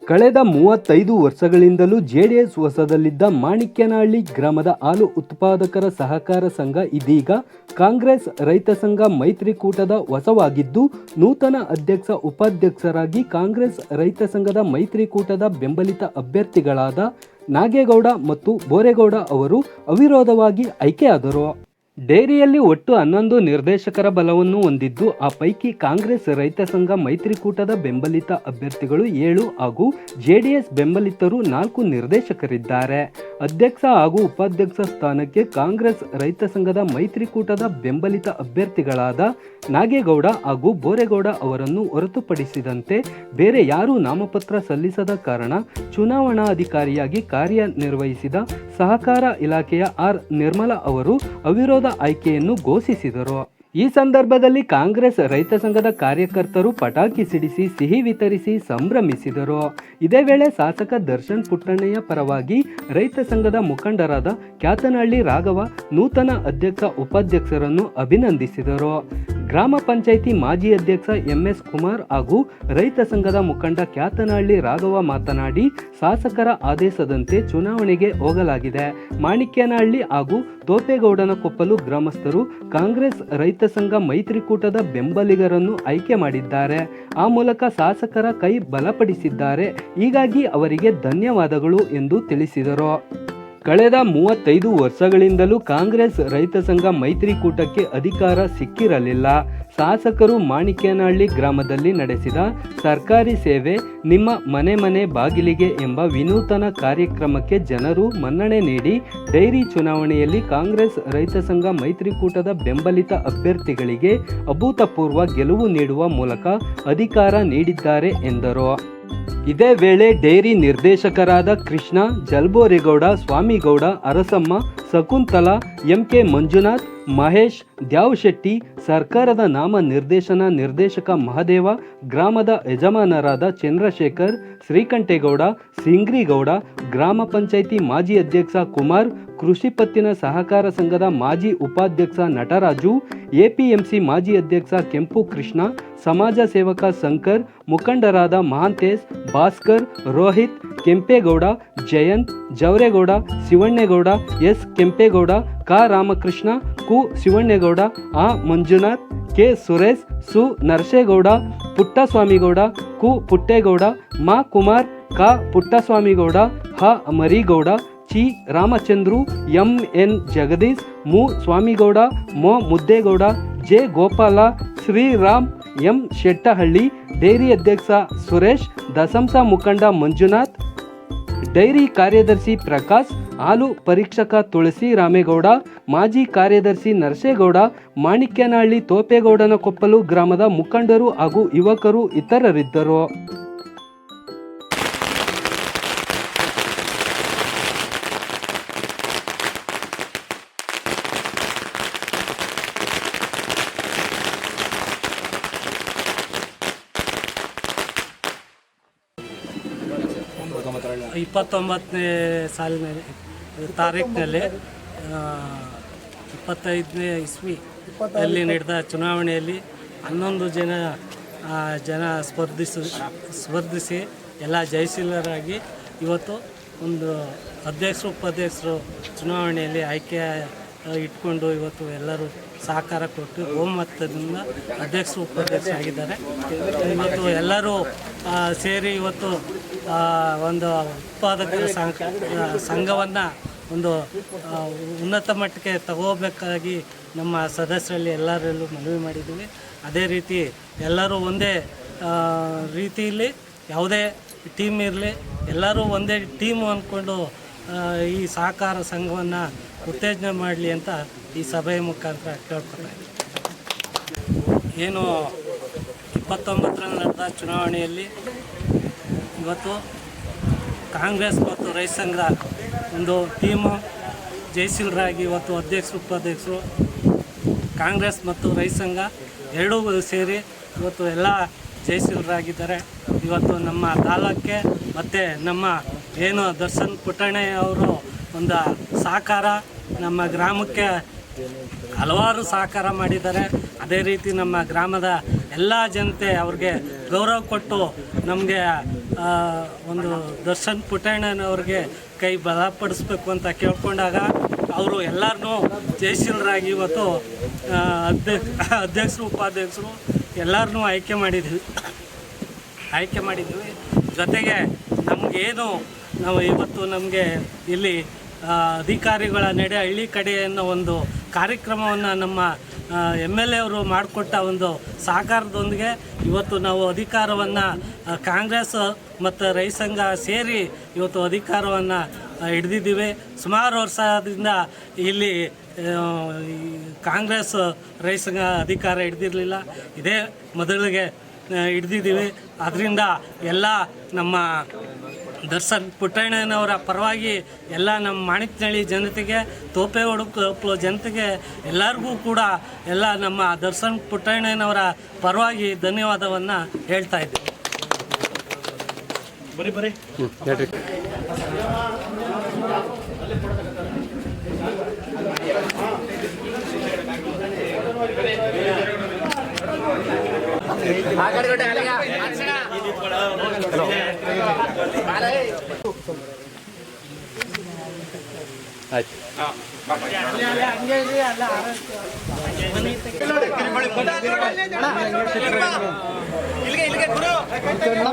ಕಳೆದ 35 ವರ್ಷಗಳಿಂದಲೂ ಜೆಡಿಎಸ್ ವಶದಲ್ಲಿದ್ದ ಮಾಣಿಕ್ಯನಹಳ್ಳಿ ಗ್ರಾಮದ ಹಾಲು ಉತ್ಪಾದಕರ ಸಹಕಾರ ಸಂಘ ಇದೀಗ ಕಾಂಗ್ರೆಸ್ ರೈತ ಸಂಘ ಮೈತ್ರಿಕೂಟದ ವಶವಾಗಿದ್ದು, ನೂತನ ಅಧ್ಯಕ್ಷ ಉಪಾಧ್ಯಕ್ಷರಾಗಿ ಕಾಂಗ್ರೆಸ್ ರೈತ ಸಂಘದ ಮೈತ್ರಿಕೂಟದ ಬೆಂಬಲಿತ ಅಭ್ಯರ್ಥಿಗಳಾದ ನಾಗೇಗೌಡ ಮತ್ತು ಬೋರೇಗೌಡ ಅವರು ಅವಿರೋಧವಾಗಿ ಆಯ್ಕೆಯಾದರು. ಡೈರಿಯಲ್ಲಿ ಒಟ್ಟು 11 ನಿರ್ದೇಶಕರ ಬಲವನ್ನು ಹೊಂದಿದ್ದು, ಆ ಪೈಕಿ ಕಾಂಗ್ರೆಸ್ ರೈತ ಸಂಘ ಮೈತ್ರಿಕೂಟದ ಬೆಂಬಲಿತ ಅಭ್ಯರ್ಥಿಗಳು 7 ಹಾಗೂ ಜೆಡಿಎಸ್ ಬೆಂಬಲಿತರು 4 ನಿರ್ದೇಶಕರಿದ್ದಾರೆ. ಅಧ್ಯಕ್ಷ ಹಾಗೂ ಉಪಾಧ್ಯಕ್ಷ ಸ್ಥಾನಕ್ಕೆ ಕಾಂಗ್ರೆಸ್ ರೈತ ಸಂಘದ ಮೈತ್ರಿಕೂಟದ ಬೆಂಬಲಿತ ಅಭ್ಯರ್ಥಿಗಳಾದ ನಾಗೇಗೌಡ ಹಾಗೂ ಬೋರೇಗೌಡ ಅವರನ್ನು ಹೊರತುಪಡಿಸಿದಂತೆ ಬೇರೆ ಯಾರೂ ನಾಮಪತ್ರ ಸಲ್ಲಿಸದ ಕಾರಣ ಚುನಾವಣಾಧಿಕಾರಿಯಾಗಿ ಕಾರ್ಯನಿರ್ವಹಿಸಿದ ಸಹಕಾರ ಇಲಾಖೆಯ ಆರ್ ನಿರ್ಮಲಾ ಅವರು ಅವಿರೋಧ ಆಯ್ಕೆಯನ್ನು ಘೋಷಿಸಿದರು. ಈ ಸಂದರ್ಭದಲ್ಲಿ ಕಾಂಗ್ರೆಸ್ ರೈತ ಸಂಘದ ಕಾರ್ಯಕರ್ತರು ಪಟಾಕಿ ಸಿಡಿಸಿ ಸಿಹಿ ವಿತರಿಸಿ ಸಂಭ್ರಮಿಸಿದರು. ಇದೇ ವೇಳೆ ಶಾಸಕ ದರ್ಶನ್ ಪುಟ್ಟಣ್ಣಯ್ಯ ಪರವಾಗಿ ರೈತ ಸಂಘದ ಮುಖಂಡರಾದ ಕ್ಯಾತನಹಳ್ಳಿ ರಾಘವ ನೂತನ ಅಧ್ಯಕ್ಷ ಉಪಾಧ್ಯಕ್ಷರನ್ನು ಅಭಿನಂದಿಸಿದರು. ಗ್ರಾಮ ಪಂಚಾಯಿತಿ ಮಾಜಿ ಅಧ್ಯಕ್ಷ MS ಕುಮಾರ್ ಹಾಗೂ ರೈತ ಸಂಘದ ಮುಖಂಡ ಕ್ಯಾತನಹಳ್ಳಿ ರಾಘವ ಮಾತನಾಡಿ, ಶಾಸಕರ ಆದೇಶದಂತೆ ಚುನಾವಣೆಗೆ ಹೋಗಲಾಗಿದೆ. ಮಾಣಿಕ್ಯನಹಳ್ಳಿ ಹಾಗೂ ತೋಪೇಗೌಡನ ಕೊಪ್ಪಲು ಗ್ರಾಮಸ್ಥರು ಕಾಂಗ್ರೆಸ್ ರೈತ ಸಂಘ ಮೈತ್ರಿಕೂಟದ ಬೆಂಬಲಿಗರನ್ನು ಆಯ್ಕೆ ಮಾಡಿದ್ದಾರೆ. ಆ ಮೂಲಕ ಶಾಸಕರ ಕೈ ಬಲಪಡಿಸಿದ್ದಾರೆ. ಹೀಗಾಗಿ ಅವರಿಗೆ ಧನ್ಯವಾದಗಳು ಎಂದು ತಿಳಿಸಿದರು. ಕಳೆದ 35 ವರ್ಷಗಳಿಂದಲೂ ಕಾಂಗ್ರೆಸ್ ರೈತ ಸಂಘ ಮೈತ್ರಿಕೂಟಕ್ಕೆ ಅಧಿಕಾರ ಸಿಕ್ಕಿರಲಿಲ್ಲ. ಶಾಸಕರು ಮಾಣಿಕ್ಯನಹಳ್ಳಿ ಗ್ರಾಮದಲ್ಲಿ ನಡೆಸಿದ ಸರ್ಕಾರಿ ಸೇವೆ ನಿಮ್ಮ ಮನೆ ಮನೆ ಬಾಗಿಲಿಗೆ ಎಂಬ ವಿನೂತನ ಕಾರ್ಯಕ್ರಮಕ್ಕೆ ಜನರು ಮನ್ನಣೆ ನೀಡಿ ಡೈರಿ ಚುನಾವಣೆಯಲ್ಲಿ ಕಾಂಗ್ರೆಸ್ ರೈತ ಸಂಘ ಮೈತ್ರಿಕೂಟದ ಬೆಂಬಲಿತ ಅಭ್ಯರ್ಥಿಗಳಿಗೆ ಅಭೂತಪೂರ್ವ ಗೆಲುವು ನೀಡುವ ಮೂಲಕ ಅಧಿಕಾರ ನೀಡಿದ್ದಾರೆ ಎಂದರು. ಇದೇ ವೇಳೆ ಡೈರಿ ನಿರ್ದೇಶಕರಾದ ಕೃಷ್ಣ, ಜಲ್ಬೋರೇಗೌಡ, ಸ್ವಾಮಿಗೌಡ, ಅರಸಮ್ಮ, ಶಕುಂತಲಾ, MK ಮಂಜುನಾಥ್, ಮಹೇಶ್, ದ್ಯಾವಶೆಟ್ಟಿ, ಸರ್ಕಾರದ ನಾಮ ನಿರ್ದೇಶನ ನಿರ್ದೇಶಕ ಮಹದೇವ, ಗ್ರಾಮದ ಯಜಮಾನರಾದ ಚಂದ್ರಶೇಖರ್, ಶ್ರೀಕಂಠೇಗೌಡ, ಸಿಂಗ್ರಿಗೌಡ, ಗ್ರಾಮ ಪಂಚಾಯಿತಿ ಮಾಜಿ ಅಧ್ಯಕ್ಷ ಕುಮಾರ್, ಕೃಷಿ ಪತ್ತಿನ ಸಹಕಾರ ಸಂಘದ ಮಾಜಿ ಉಪಾಧ್ಯಕ್ಷ ನಟರಾಜು, APMC ಮಾಜಿ ಅಧ್ಯಕ್ಷ ಕೆಂಪು ಕೃಷ್ಣ, ಸಮಾಜ ಸೇವಕ ಶಂಕರ್, ಮುಖಂಡರಾದ ಮಹಾಂತೇಶ್, ಭಾಸ್ಕರ್, ರೋಹಿತ್, ಕೆಂಪೇಗೌಡ, ಜಯಂತ್, ಜವರೇಗೌಡ, ಶಿವಣ್ಣೇಗೌಡ, S ಕೆಂಪೇಗೌಡ, ಕ ರಾಮಕೃಷ್ಣ, ಕು ಶಿವಣ್ಣೇಗೌಡ, ಆ ಮಂಜುನಾಥ್, ಕೆ ಸುರೇಶ್, ಸು ನರಸೇಗೌಡ, ಪುಟ್ಟಸ್ವಾಮಿಗೌಡ, ಕು ಪುಟ್ಟೇಗೌಡ, ಮಾ ಕುಮಾರ್, ಕ ಪುಟ್ಟಸ್ವಾಮಿಗೌಡ, ಹ ಮರಿಗೌಡ, ಚಿ ರಾಮಚಂದ್ರು, MN ಜಗದೀಶ್, ಮು ಸ್ವಾಮಿಗೌಡ, ಮೊ Muddegowda, J Gopala, Sriram, M Shettahalli, dairy ಅಧ್ಯಕ್ಷ ಸುರೇಶ್, ದಸಂಸ ಮುಖಂಡ ಮಂಜುನಾಥ್, ಡೈರಿ ಕಾರ್ಯದರ್ಶಿ ಪ್ರಕಾಶ್, ಹಾಲು ಪರೀಕ್ಷಕ ತುಳಸಿ ರಾಮೇಗೌಡ, ಮಾಜಿ ಕಾರ್ಯದರ್ಶಿ ನರಸೇಗೌಡ, ಮಾಣಿಕ್ಯನಹಳ್ಳಿ ತೋಪೇಗೌಡನ ಕೊಪ್ಪಲು ಗ್ರಾಮದ ಮುಖಂಡರು ಹಾಗೂ ಯುವಕರು ಇತರರಿದ್ದರು. ಇಪ್ಪತ್ತೊಂಬತ್ತನೇ ಸಾಲಿನಲ್ಲಿ ತಾರೀಕಿನಲ್ಲಿ 25ನೇ ಇಸ್ವಿ ಅಲ್ಲಿ ನಡೆದ ಚುನಾವಣೆಯಲ್ಲಿ 11 ಜನ ಸ್ಪರ್ಧಿಸಿ ಎಲ್ಲ ಜಯಶೀಲರಾಗಿ ಇವತ್ತು ಒಂದು ಅಧ್ಯಕ್ಷರು ಉಪಾಧ್ಯಕ್ಷರು ಚುನಾವಣೆಯಲ್ಲಿ ಆಯ್ಕೆ ಇಟ್ಕೊಂಡು ಇವತ್ತು ಎಲ್ಲರೂ ಸಹಕಾರ ಕೊಟ್ಟು ಬಹುಮತದಿಂದ ಅಧ್ಯಕ್ಷರು ಉಪಾಧ್ಯಕ್ಷರಾಗಿದ್ದಾರೆ. ಇವತ್ತು ಎಲ್ಲರೂ ಸೇರಿ ಇವತ್ತು ಒಂದು ಉತ್ಪಾದಕರ ಸಂಘವನ್ನು ಒಂದು ಉನ್ನತ ಮಟ್ಟಕ್ಕೆ ತಗೋಬೇಕಾಗಿ ನಮ್ಮ ಸದಸ್ಯರಲ್ಲಿ ಎಲ್ಲರಲ್ಲೂ ಮನವಿ ಮಾಡಿದ್ದೀವಿ. ಅದೇ ರೀತಿ ಎಲ್ಲರೂ ಒಂದೇ ರೀತಿಯಲ್ಲಿ ಯಾವುದೇ ಟೀಮ್ ಇರಲಿ, ಎಲ್ಲರೂ ಒಂದೇ ಟೀಮು ಅಂದ್ಕೊಂಡು ಈ ಸಹಕಾರ ಸಂಘವನ್ನು ಉತ್ತೇಜನ ಮಾಡಲಿ ಅಂತ ಈ ಸಭೆಯ ಮುಖಾಂತರ ಕೇಳ್ಕೊತಾ ಇದ್ದೀವಿ. ಏನು 29ರಲ್ಲಿ ನಡೆದ ಚುನಾವಣೆಯಲ್ಲಿ ಇವತ್ತು ಕಾಂಗ್ರೆಸ್ ಮತ್ತು ರೈತ ಸಂಘ ಒಂದು ಟೀಮು ಜಯಶೀಲರಾಗಿ ಇವತ್ತು ಅಧ್ಯಕ್ಷರು ಉಪಾಧ್ಯಕ್ಷರು ಕಾಂಗ್ರೆಸ್ ಮತ್ತು ರೈತ ಸಂಘ ಎರಡೂ ಸೇರಿ ಇವತ್ತು ಎಲ್ಲ ಜಯಶೀಲರಾಗಿದ್ದಾರೆ. ಇವತ್ತು ನಮ್ಮ ತಾಲೂಕಿಗೆ ಮತ್ತು ನಮ್ಮ ಏನು ದರ್ಶನ್ ಪುಟ್ಟಣ್ಣಯ್ಯ ಅವರು ಒಂದು ಸಹಕಾರ ನಮ್ಮ ಗ್ರಾಮಕ್ಕೆ ಹಲವಾರು ಸಹಕಾರ ಮಾಡಿದ್ದಾರೆ. ಅದೇ ರೀತಿ ನಮ್ಮ ಗ್ರಾಮದ ಎಲ್ಲ ಜನತೆ ಅವ್ರಿಗೆ ಗೌರವ ಕೊಟ್ಟು ನಮಗೆ ಒಂದು ದರ್ಶನ್ ಪುಟ್ಟಣ್ಣನವ್ರಿಗೆ ಕೈ ಬಲಪಡಿಸ್ಬೇಕು ಅಂತ ಕೇಳ್ಕೊಂಡಾಗ ಅವರು ಎಲ್ಲರನ್ನೂ ಜಯಶೀಲರಾಗಿ ಇವತ್ತು ಅಧ್ಯಕ್ಷರು ಉಪಾಧ್ಯಕ್ಷರು ಎಲ್ಲರನ್ನೂ ಆಯ್ಕೆ ಮಾಡಿದ್ವಿ. ಜೊತೆಗೆ ನಮಗೇನು ನಾವು ಇವತ್ತು ನಮಗೆ ಇಲ್ಲಿ ಅಧಿಕಾರಿಗಳ ನಡೆ ಹಳ್ಳಿ ಕಡೆ ಅನ್ನೋ ಒಂದು ಕಾರ್ಯಕ್ರಮವನ್ನು ನಮ್ಮ MLA ಅವರು ಮಾಡಿಕೊಟ್ಟ ಒಂದು ಸಹಕಾರದೊಂದಿಗೆ ಇವತ್ತು ನಾವು ಅಧಿಕಾರವನ್ನು ಕಾಂಗ್ರೆಸ್ ಮತ್ತು ರೈತ ಸಂಘ ಸೇರಿ ಇವತ್ತು ಅಧಿಕಾರವನ್ನು ಹಿಡಿದಿದ್ದೀವಿ. ಸುಮಾರು ವರ್ಷದಿಂದ ಇಲ್ಲಿ ಕಾಂಗ್ರೆಸ್ ರೈತ ಸಂಘ ಅಧಿಕಾರ ಹಿಡ್ದಿರಲಿಲ್ಲ, ಇದೇ ಮೊದಲಿಗೆ ಹಿಡ್ದಿದ್ದೀವಿ. ಅದರಿಂದ ಎಲ್ಲ ನಮ್ಮ ದರ್ಶನ್ ಪುಟ್ಟಣ್ಣನವರ ಪರವಾಗಿ ಎಲ್ಲ ನಮ್ಮ ಮಾಣಿಕ್ನಳ್ಳಿ ಜನತೆಗೆ, ತೋಪೆಹೊಳಕು ಜನತೆಗೆ ಎಲ್ಲರಿಗೂ ಕೂಡ ಎಲ್ಲ ನಮ್ಮ ದರ್ಶನ್ ಪುಟ್ಟಣ್ಣನವರ ಪರವಾಗಿ ಧನ್ಯವಾದವನ್ನು ಹೇಳ್ತಾ ಇದ್ದೀವಿ.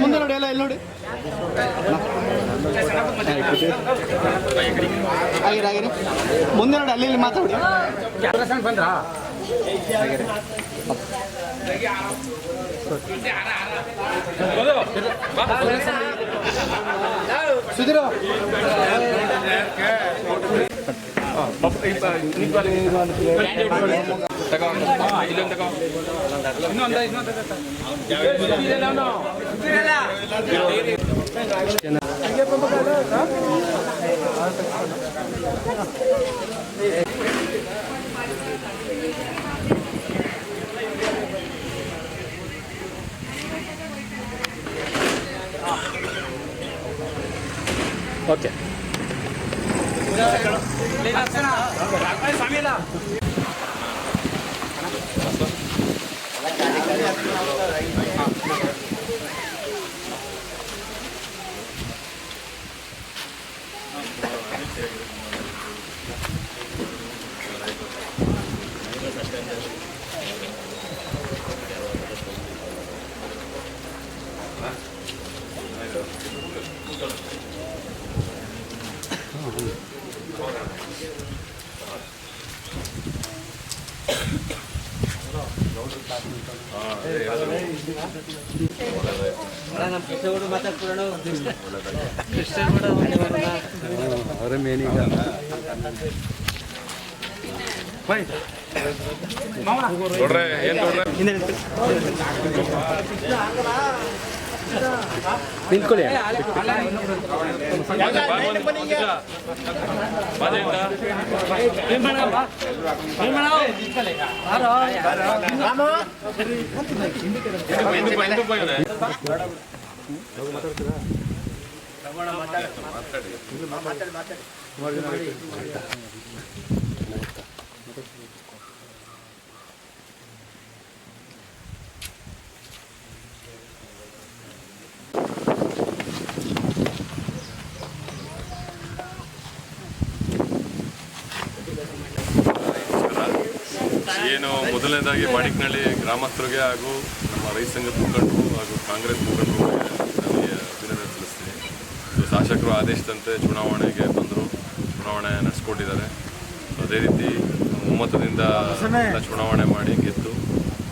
ಮುಂದೆ ನೋಡಿ, ಎಲ್ಲ ಇಲ್ಲಿ ನೋಡಿ. ಆಗಿರಿ ಮುಂದೆ ನೋಡಿ, ಅಲ್ಲಿ ಇಲ್ಲಿ ಮಾತಾಡಿ. ಬಂದ್ರಾ ಸುಧೀರ ಓಕೆ. ಅವರೇ ಮೇನ್ ಈಗ ನಿಂತ್ಕೊಳ್ಳಿ. ಏನು ಮೊದಲನೇದಾಗಿ ಮಾಣಿಕ್ನಳ್ಳಿ ಗ್ರಾಮಸ್ಥರಿಗೆ ಹಾಗೂ ನಮ್ಮ ರೈತ ಸಂಘದ ಮುಖಂಡರು ಹಾಗೂ ಕಾಂಗ್ರೆಸ್ ಮುಖಂಡರಿಗೆ ನನಗೆ ಅಭಿನಂದನೆ ಸಲ್ಲಿಸ್ತೀನಿ. ಶಾಸಕರು ಆದೇಶದಂತೆ ಚುನಾವಣೆಗೆ ಬಂದರು, ಚುನಾವಣೆ ನಡೆಸ್ಕೊಟ್ಟಿದ್ದಾರೆ. ಅದೇ ರೀತಿ ಒಮ್ಮತದಿಂದ ಚುನಾವಣೆ ಮಾಡಿ ಗೆದ್ದು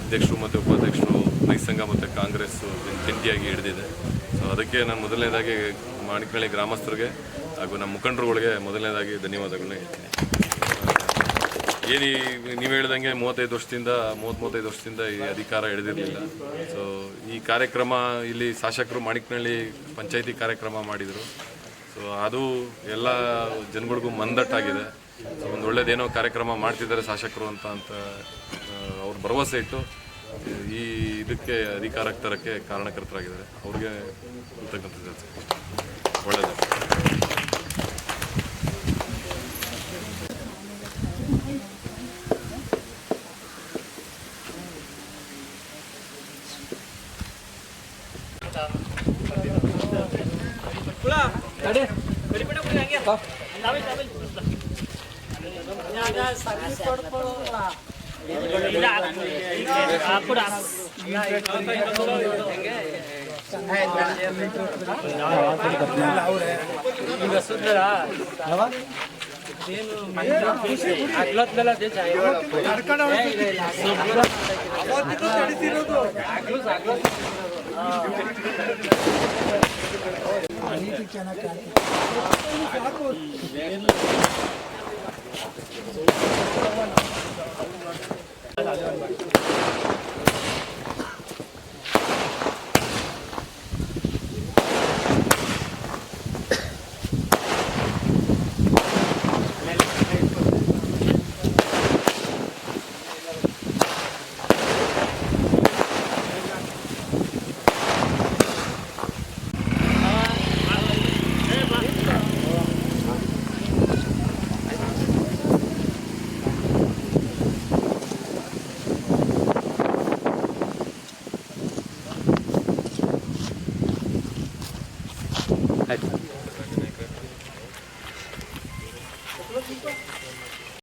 ಅಧ್ಯಕ್ಷರು ಮತ್ತು ಉಪಾಧ್ಯಕ್ಷರು ರೈತ ಸಂಘ ಮತ್ತು ಕಾಂಗ್ರೆಸ್ ಜಂಟಿಯಾಗಿ ಹಿಡಿದಿದೆ. ಸೊ ಅದಕ್ಕೆ ನಾನು ಮೊದಲನೇದಾಗಿ ಮಾಣಿಕ್ನಳ್ಳಿ ಗ್ರಾಮಸ್ಥರಿಗೆ ಹಾಗೂ ನಮ್ಮ ಮುಖಂಡರುಗಳಿಗೆ ಮೊದಲನೇದಾಗಿ ಧನ್ಯವಾದಗಳನ್ನ ಹೇಳ್ತೀನಿ. ನೀವು ಹೇಳ್ದಂಗೆ 35 ವರ್ಷದಿಂದ ಈ ಅಧಿಕಾರ ಹಿಡಿದಿರಲಿಲ್ಲ. ಸೊ ಈ ಕಾರ್ಯಕ್ರಮ ಇಲ್ಲಿ ಶಾಸಕರು ಮಾಣಿಕ್ನಳ್ಳಿ ಪಂಚಾಯಿತಿ ಕಾರ್ಯಕ್ರಮ ಮಾಡಿದರು. ಸೊ ಅದು ಎಲ್ಲ ಜನಗಳಿಗೂ ಮಂದಟ್ಟಾಗಿದೆ. ಸೊ ಒಂದು ಒಳ್ಳೇದೇನೋ ಕಾರ್ಯಕ್ರಮ ಮಾಡ್ತಿದ್ದಾರೆ ಶಾಸಕರು ಅಂತ ಅವ್ರು ಭರವಸೆ ಇಟ್ಟು ಈ ಇದಕ್ಕೆ ಅಧಿಕಾರಕ್ಕೆ ತರಕ್ಕೆ ಕಾರಣಕರ್ತರಾಗಿದ್ದಾರೆ. ಅವ್ರಿಗೆ ಕೃತಜ್ಞತೆ. ಒಳ್ಳೆಯದು. ಆಯ್ತು.